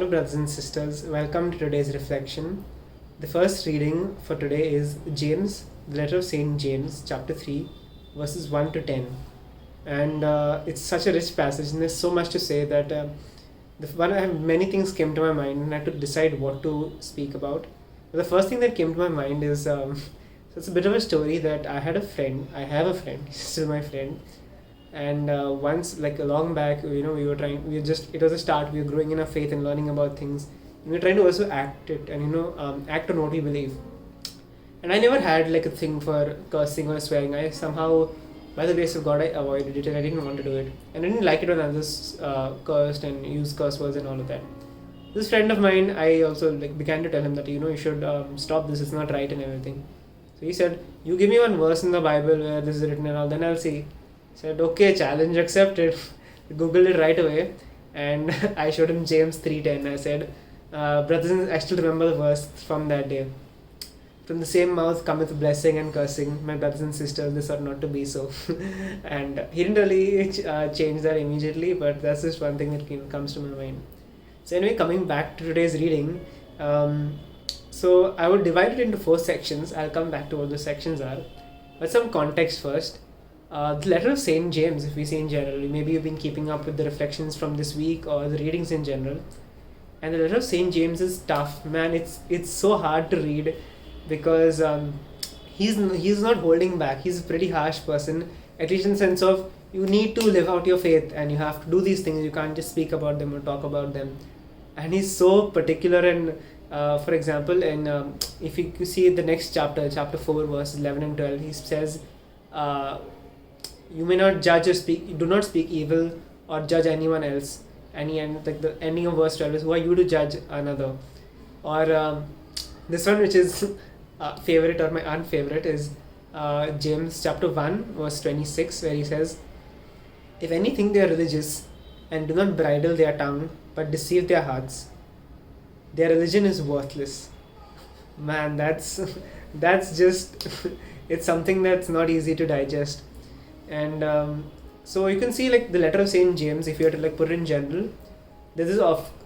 brothers and sisters. Welcome to today's reflection. The first reading for today is James, the letter of Saint James, chapter 3, verses 1 to 10. And it's such a rich passage, and there's so much to say that many things came to my mind, and I had to decide what to speak about. But the first thing that came to my mind is so it's a bit of a story that I have a friend, he's still my friend. And once, like a long back, it was a start. We were growing in our faith and learning about things. We were trying to also act it and act on what we believe. And I never had like a thing for cursing or swearing. I somehow, by the grace of God, I avoided it and I didn't want to do it. And I didn't like it when others cursed and used curse words and all of that. This friend of mine, I also began to tell him that you should stop this. It's not right and everything. So he said, "You give me one verse in the Bible where this is written and all, then I'll see." Said, "Okay, challenge accepted." Googled it right away, and I showed him James 3:10. I said, brothers, I still remember the verse from that day. "From the same mouth cometh blessing and cursing. My brothers and sisters, this ought not to be so." And he didn't really change that immediately, but that's just one thing that comes to my mind. So anyway, coming back to today's reading, so I would divide it into 4 sections. I'll come back to what the sections are. But some context first. The letter of Saint James, if we say in general, maybe you've been keeping up with the reflections from this week or the readings in general. And the letter of Saint James is tough, man. It's so hard to read because he's not holding back. He's a pretty harsh person, at least in the sense of you need to live out your faith and you have to do these things. You can't just speak about them or talk about them. And he's so particular. And for example, if you see the next chapter 4, verses 11 and 12, he says, "You may not judge or do not speak evil or judge anyone else." The ending of verse 12 is, "Who are you to judge another?" Or this one, which is favorite or my unfavorite, is James chapter 1, verse 26, where he says, "If any think they are religious and do not bridle their tongue but deceive their hearts, their religion is worthless." Man, that's just it's something that's not easy to digest. And so you can see the letter of Saint James, if you were to put it in general,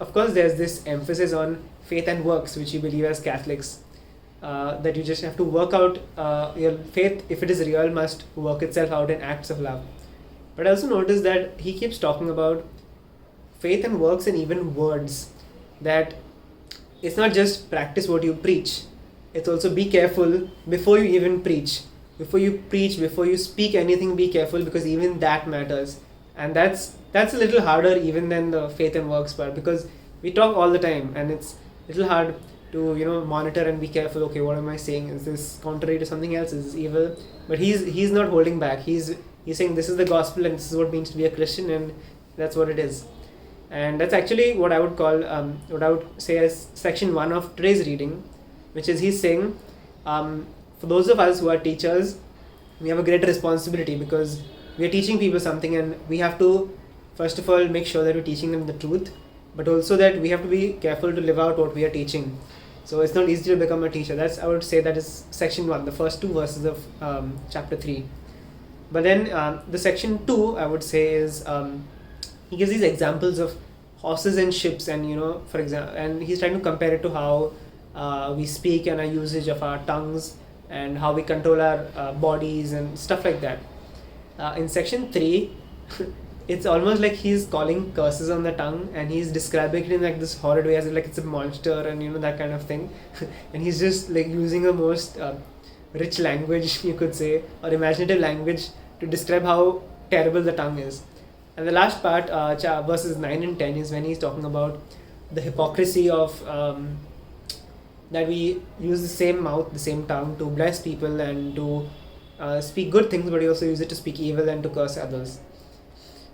of course there's this emphasis on faith and works, which you believe as Catholics, that you just have to work out your faith, if it is real, must work itself out in acts of love. But I also noticed that he keeps talking about faith and works and even words, that it's not just practice what you preach, it's also be careful before you even preach. Before you speak anything, be careful, because even that matters. And that's a little harder even than the faith and works part, because we talk all the time and it's a little hard to monitor and be careful. Okay, what am I saying? Is this contrary to something else? Is this evil? But he's not holding back. He's saying this is the gospel and this is what it means to be a Christian, and that's what it is. And that's actually what I would call what I would say as section 1 of today's reading, which is he's saying, for those of us who are teachers, we have a great responsibility, because we are teaching people something, and we have to first of all make sure that we're teaching them the truth, but also that we have to be careful to live out what we are teaching. So it's not easy to become a teacher. I would say that is section 1, the first 2 verses of chapter 3. But then the section 2, I would say, is he gives these examples of horses and ships, and for example, and he's trying to compare it to how we speak and our usage of our tongues, and how we control our bodies and stuff like that. In section 3, it's almost like he's calling curses on the tongue, and he's describing it in this horrid way, as if it's a monster and that kind of thing. And he's just using the most rich language, you could say, or imaginative language, to describe how terrible the tongue is. And the last part, verses 9 and 10, is when he's talking about the hypocrisy of that we use the same mouth, the same tongue to bless people and to speak good things, but we also use it to speak evil and to curse others.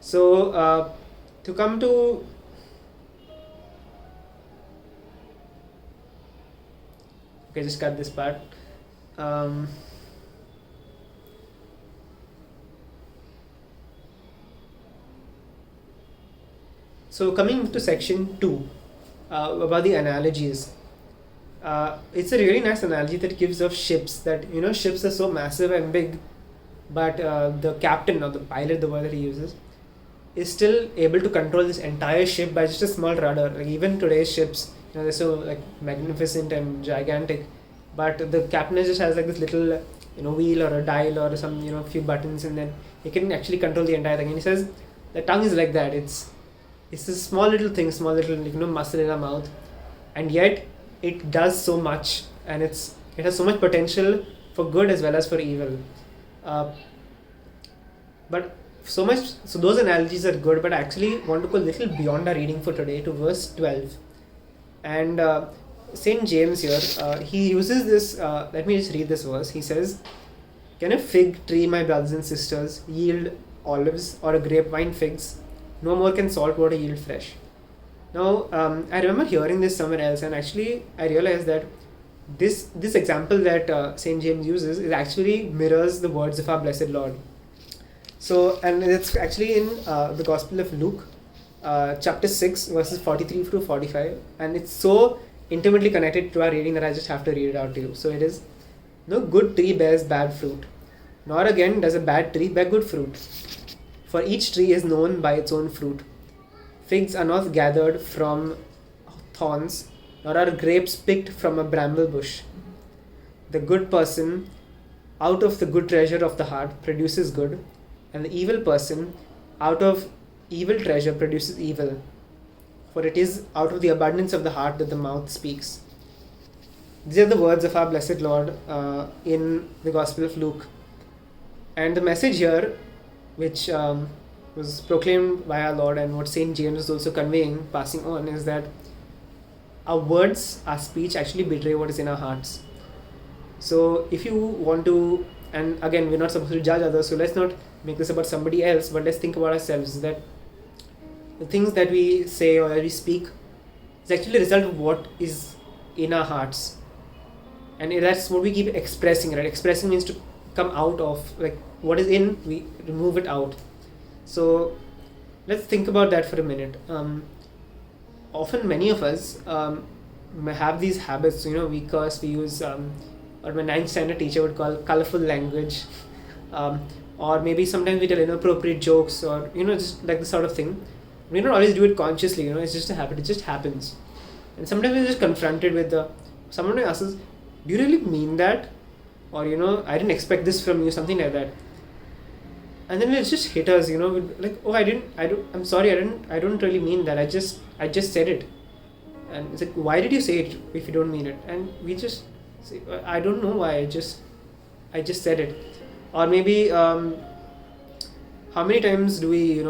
So to come to just cut this part. So coming to section 2, about the analogies. It's a really nice analogy that gives of ships, that ships are so massive and big, but the captain or the pilot, the word that he uses, is still able to control this entire ship by just a small rudder. Like even today's ships, they're so like magnificent and gigantic, but the captain just has like this little wheel or a dial or some few buttons, and then he can actually control the entire thing. And he says the tongue is like that. It's a small little thing, small little muscle in our mouth, and yet it does so much, and it has so much potential for good as well as for evil. But so those analogies are good, but I actually want to go a little beyond our reading for today to verse 12. And St. James here, he uses this, let me just read this verse. He says, "Can a fig tree, my brothers and sisters, yield olives, or a grapevine figs? No more can salt water yield fresh." Now, I remember hearing this somewhere else, and actually I realized that this example that St. James uses is actually mirrors the words of our blessed Lord. So, and it's actually in the Gospel of Luke, chapter 6, verses 43 to 45, and it's so intimately connected to our reading that I just have to read it out to you. So it is, "No good tree bears bad fruit, nor again does a bad tree bear good fruit. For each tree is known by its own fruit. Figs are not gathered from thorns, nor are grapes picked from a bramble bush. The good person out of the good treasure of the heart produces good, and the evil person out of evil treasure produces evil. For it is out of the abundance of the heart that the mouth speaks." These are the words of our blessed Lord in the Gospel of Luke. And the message here, which was proclaimed by our Lord, and what St. James is also conveying, passing on, is that our words, our speech actually betray what is in our hearts. So if you want to, and again, we're not supposed to judge others, so let's not make this about somebody else, but let's think about ourselves, that the things that we say or that we speak is actually a result of what is in our hearts. And that's what we keep expressing, right? Expressing means to come out of, like what is in, we remove it out. So let's think about that for a minute. Often many of us have these habits, we curse, we use what my 9th standard teacher would call colorful language, or maybe sometimes we tell inappropriate jokes, or just like this sort of thing. We don't always do it consciously, it's just a habit, it just happens. And sometimes we're just confronted with someone asks us, "Do you really mean that?" Or "I didn't expect this from you," something like that. And then it just hit us, like, "Oh, I'm sorry, I don't really mean that, I just said it." And it's like, why did you say it if you don't mean it? And we just say, "I don't know why, I just said it." Or maybe how many times do we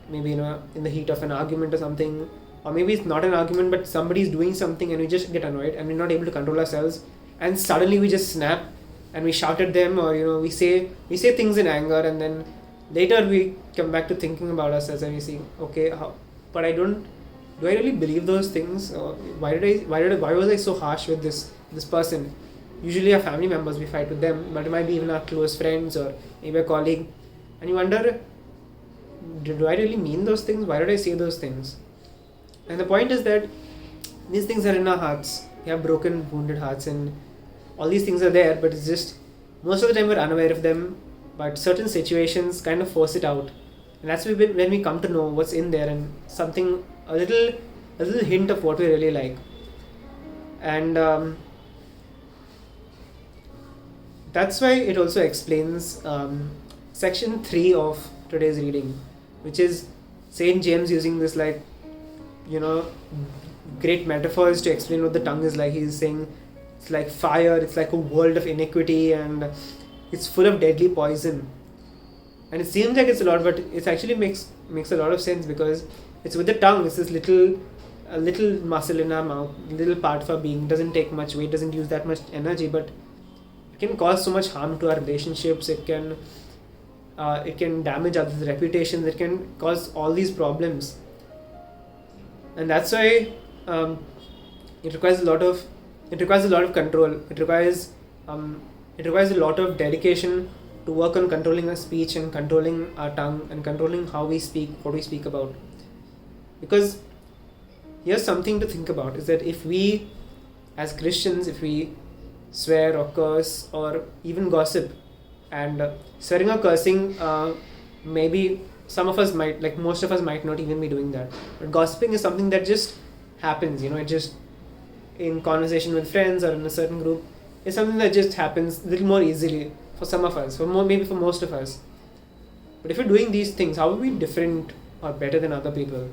maybe in the heat of an argument or something, or maybe it's not an argument but somebody's doing something and we just get annoyed and we're not able to control ourselves, and suddenly we just snap and we shout at them, or we say things in anger, and then later we come back to thinking about ourselves and we see, okay, but do I really believe those things? Or why was I so harsh with this person? Usually our family members, we fight with them, but it might be even our close friends or maybe a colleague, and you wonder, do I really mean those things? Why did I say those things? And the point is that these things are in our hearts. We have broken, wounded hearts, and all these things are there, but it's just most of the time we're unaware of them, but certain situations kind of force it out, and that's when we come to know what's in there, and something, a little hint of what we really like. And that's why it also explains section 3 of today's reading, which is St. James using this great metaphors to explain what the tongue is like. He's saying it's like fire, it's like a world of iniquity, and it's full of deadly poison. And it seems like it's a lot, but it actually makes a lot of sense, because it's with the tongue. It's this little muscle in our mouth, little part of our being. Doesn't take much weight, doesn't use that much energy, but it can cause so much harm to our relationships. It can damage others' reputations. It can cause all these problems, and that's why it requires a lot of control. It requires a lot of dedication to work on controlling our speech and controlling our tongue and controlling how we speak, what we speak about. Because here's something to think about, is that if we as Christians, if we swear or curse or even gossip, and swearing or cursing maybe some of us might, like most of us might not even be doing that. But gossiping is something that just happens, it just, in conversation with friends or in a certain group, is something that just happens a little more easily for some of us, maybe for most of us. But if you're doing these things, how are we different or better than other people?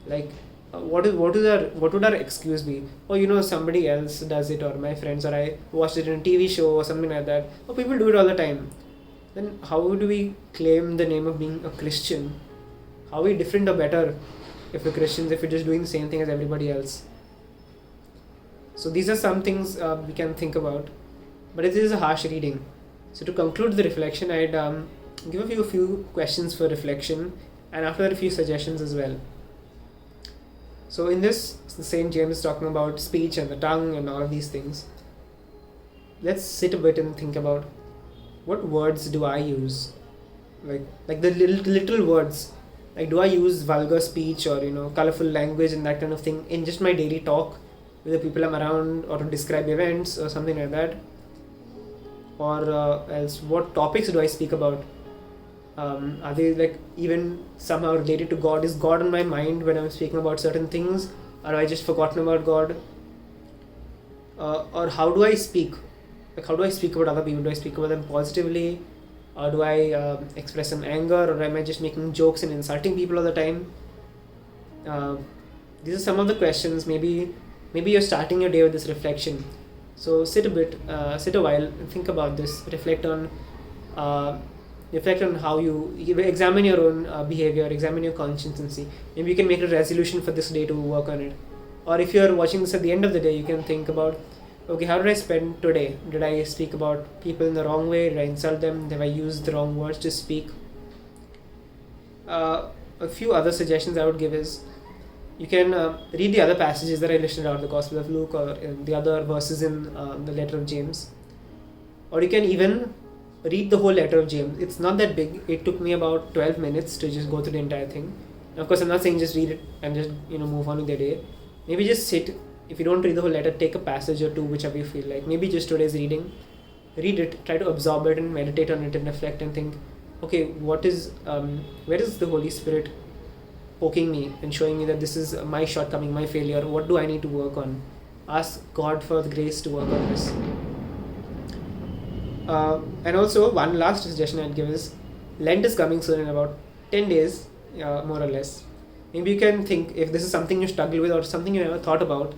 Like, what would our excuse be? Oh, somebody else does it, or my friends, or I watched it in a TV show or something like that. Or people do it all the time. Then how do we claim the name of being a Christian? How are we different or better if we're Christians, if we're just doing the same thing as everybody else? So these are some things we can think about. But it is a harsh reading. So to conclude the reflection, I'd give you a few questions for reflection, and after that a few suggestions as well. So in this, St. James is talking about speech and the tongue and all of these things. Let's sit a bit and think about, what words do I use? Like the little words. Like, do I use vulgar speech or colorful language and that kind of thing in just my daily talk with the people I'm around, or to describe events or something like that? Or else, what topics do I speak about? Are they like even somehow related to God? Is God on my mind when I'm speaking about certain things? Or have I just forgotten about God? Or how do I speak? Like, how do I speak about other people? Do I speak about them positively? Or do I express some anger? Or am I just making jokes and insulting people all the time? These are some of the questions. Maybe you're starting your day with this reflection. So sit a while and think about this. Reflect on how you examine your own behavior, examine your conscience, and see. Maybe you can make a resolution for this day to work on it. Or if you're watching this at the end of the day, you can think about, okay, how did I spend today? Did I speak about people in the wrong way? Did I insult them? Have I used the wrong words to speak? A few other suggestions I would give is, you can read the other passages that I listed out, the Gospel of Luke, or the other verses in the letter of James. Or you can even read the whole letter of James. It's not that big. It took me about 12 minutes to just go through the entire thing. And of course, I'm not saying just read it and just move on with your day. Maybe just sit. If you don't read the whole letter, take a passage or two, whichever you feel like. Maybe just today's reading. Read it, try to absorb it and meditate on it and reflect and think, okay, where is the Holy Spirit poking me and showing me that this is my shortcoming, my failure? What do I need to work on? Ask God for the grace to work on this. And also, one last suggestion I'd give is, Lent is coming soon in about 10 days, more or less. Maybe you can think, if this is something you struggle with or something you never thought about,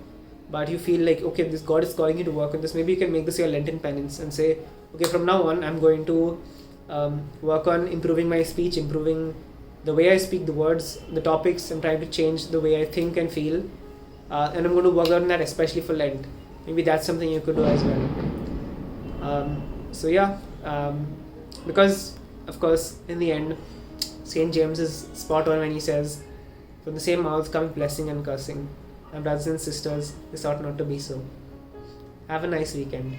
but you feel like, okay, this God is calling you to work on this, maybe you can make this your Lenten penance and say, okay, from now on, I'm going to work on improving my speech, improving the way I speak, the words, the topics. I'm trying to change the way I think and feel. And I'm going to work on that, especially for Lent. Maybe that's something you could do as well. Because, of course, in the end, St. James is spot on when he says, from the same mouth come blessing and cursing. My brothers and sisters, this ought not to be so. Have a nice weekend.